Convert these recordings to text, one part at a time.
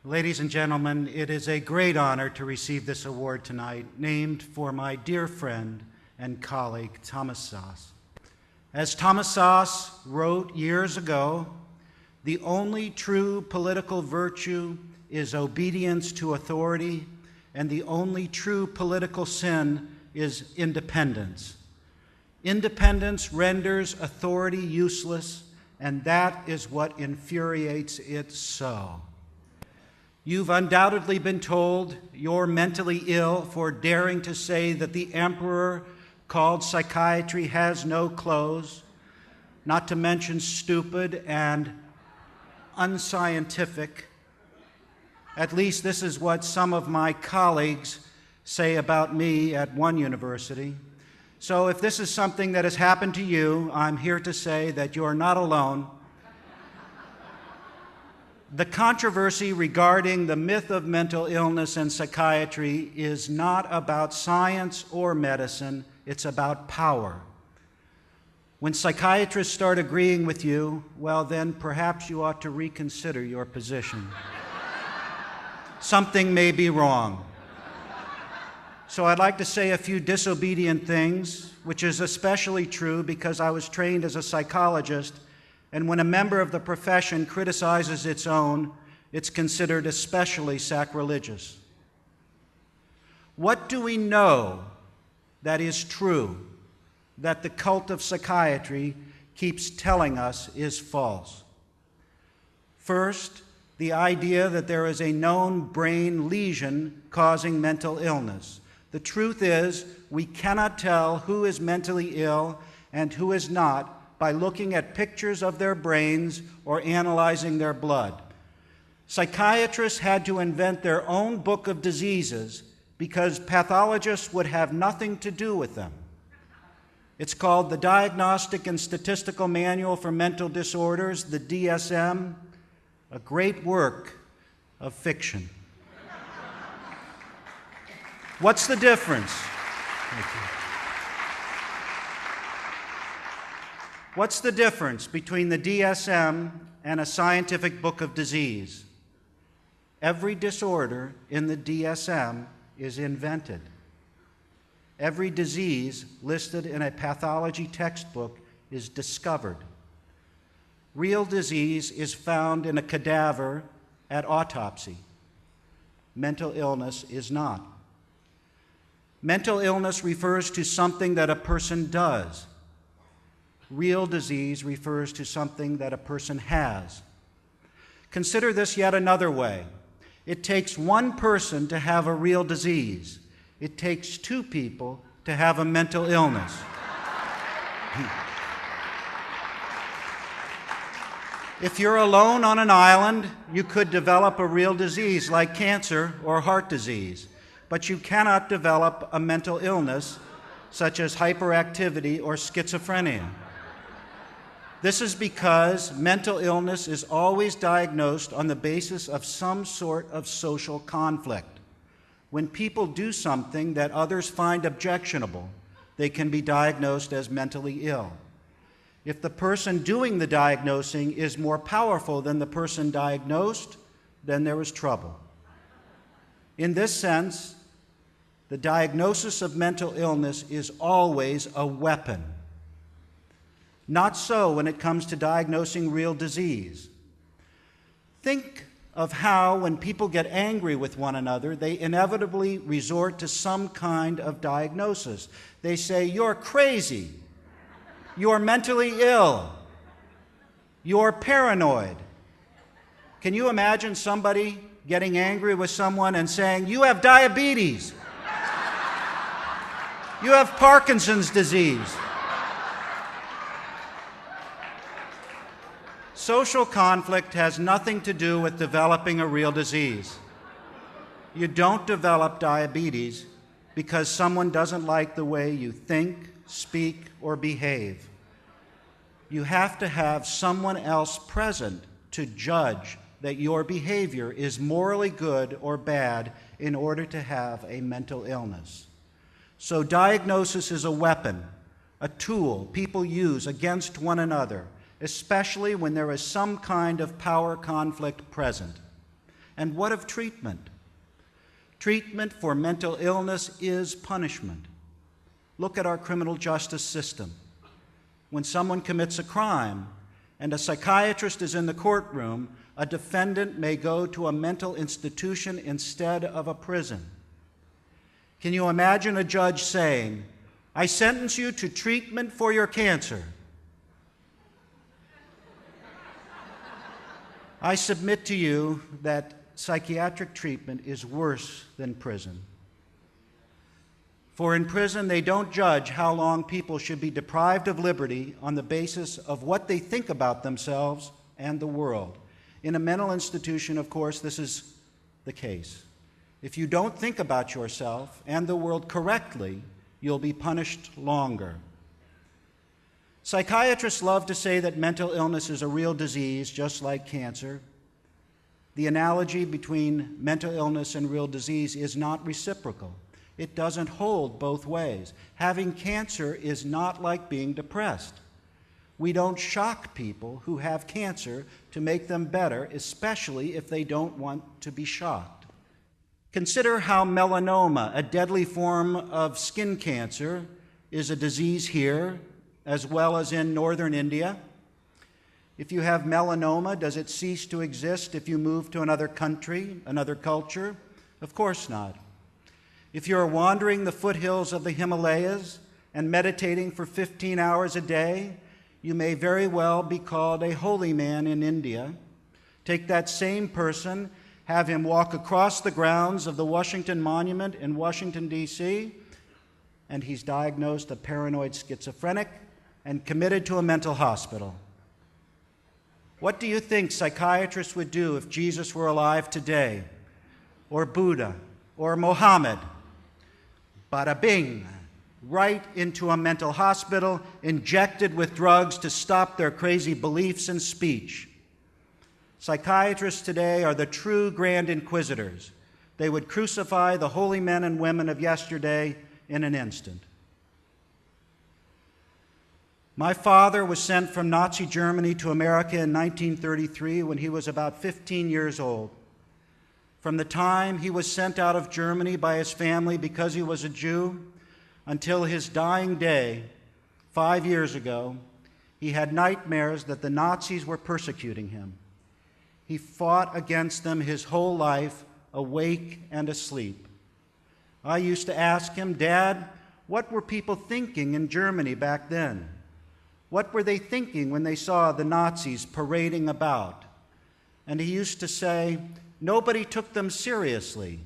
Ladies and gentlemen, it is a great honor to receive this award tonight, named for my dear friend and colleague, Thomas Szasz. As Thomas Szasz wrote years ago, the only true political virtue is obedience to authority, and the only true political sin is independence. Independence renders authority useless, and that is what infuriates it so. You've undoubtedly been told you're mentally ill for daring to say that the emperor called psychiatry has no clothes, not to mention stupid and unscientific. At least this is what some of my colleagues say about me at one university. So if this is something that has happened to you, I'm here to say that you're not alone. The controversy regarding the myth of mental illness and psychiatry is not about science or medicine, it's about power. When psychiatrists start agreeing with you, well, then perhaps you ought to reconsider your position. Something may be wrong. So I'd like to say a few disobedient things, which is especially true because I was trained as a psychologist, and when a member of the profession criticizes its own, it's considered especially sacrilegious. What do we know that is true, that the cult of psychiatry keeps telling us is false? First, the idea that there is a known brain lesion causing mental illness. The truth is, we cannot tell who is mentally ill and who is not by looking at pictures of their brains or analyzing their blood. Psychiatrists had to invent their own book of diseases because pathologists would have nothing to do with them. It's called the Diagnostic and Statistical Manual for Mental Disorders, the DSM, a great work of fiction. What's the difference? Thank you. What's the difference between the DSM and a scientific book of disease? Every disorder in the DSM is invented. Every disease listed in a pathology textbook is discovered. Real disease is found in a cadaver at autopsy. Mental illness is not. Mental illness refers to something that a person does. Real disease refers to something that a person has. Consider this yet another way. It takes one person to have a real disease. It takes two people to have a mental illness. If you're alone on an island, you could develop a real disease like cancer or heart disease, but you cannot develop a mental illness such as hyperactivity or schizophrenia. This is because mental illness is always diagnosed on the basis of some sort of social conflict. When people do something that others find objectionable, they can be diagnosed as mentally ill. If the person doing the diagnosing is more powerful than the person diagnosed, then there is trouble. In this sense, the diagnosis of mental illness is always a weapon. Not so when it comes to diagnosing real disease. Think of how, when people get angry with one another, they inevitably resort to some kind of diagnosis. They say, "You're crazy. You're mentally ill. You're paranoid." Can you imagine somebody getting angry with someone and saying, "You have diabetes. You have Parkinson's disease"? Social conflict has nothing to do with developing a real disease. You don't develop diabetes because someone doesn't like the way you think, speak, or behave. You have to have someone else present to judge that your behavior is morally good or bad in order to have a mental illness. So diagnosis is a weapon, a tool people use against one another, especially when there is some kind of power conflict present. And what of treatment? Treatment for mental illness is punishment. Look at our criminal justice system. When someone commits a crime and a psychiatrist is in the courtroom, a defendant may go to a mental institution instead of a prison. Can you imagine a judge saying, "I sentence you to treatment for your cancer"? I submit to you that psychiatric treatment is worse than prison. For in prison, they don't judge how long people should be deprived of liberty on the basis of what they think about themselves and the world. In a mental institution, of course, this is the case. If you don't think about yourself and the world correctly, you'll be punished longer. Psychiatrists love to say that mental illness is a real disease, just like cancer. The analogy between mental illness and real disease is not reciprocal. It doesn't hold both ways. Having cancer is not like being depressed. We don't shock people who have cancer to make them better, especially if they don't want to be shocked. Consider how melanoma, a deadly form of skin cancer, is a disease here as well as in northern India. If you have melanoma, does it cease to exist if you move to another country, another culture? Of course not. If you're wandering the foothills of the Himalayas and meditating for 15 hours a day, you may very well be called a holy man in India. Take that same person, have him walk across the grounds of the Washington Monument in Washington, D.C., and he's diagnosed a paranoid schizophrenic and committed to a mental hospital. What do you think psychiatrists would do if Jesus were alive today, or Buddha, or Mohammed? Bada bing, right into a mental hospital, injected with drugs to stop their crazy beliefs and speech. Psychiatrists today are the true grand inquisitors. They would crucify the holy men and women of yesterday in an instant. My father was sent from Nazi Germany to America in 1933 when he was about 15 years old. From the time he was sent out of Germany by his family because he was a Jew until his dying day 5 years ago, he had nightmares that the Nazis were persecuting him. He fought against them his whole life, awake and asleep. I used to ask him, "Dad, what were people thinking in Germany back then? What were they thinking when they saw the Nazis parading about?" And he used to say, "Nobody took them seriously.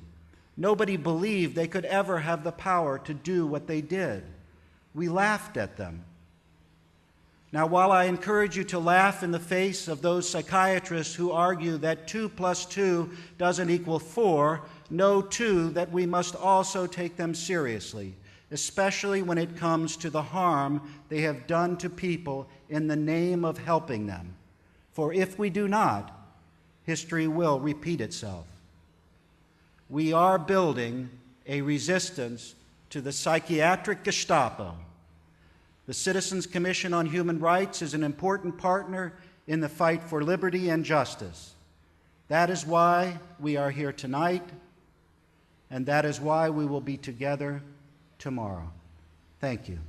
Nobody believed they could ever have the power to do what they did. We laughed at them." Now, while I encourage you to laugh in the face of those psychiatrists who argue that 2 + 2 doesn't equal 4, know too that we must also take them seriously, especially when it comes to the harm they have done to people in the name of helping them. For if we do not, history will repeat itself. We are building a resistance to the psychiatric Gestapo. The Citizens Commission on Human Rights is an important partner in the fight for liberty and justice. That is why we are here tonight, and that is why we will be together tomorrow. Thank you.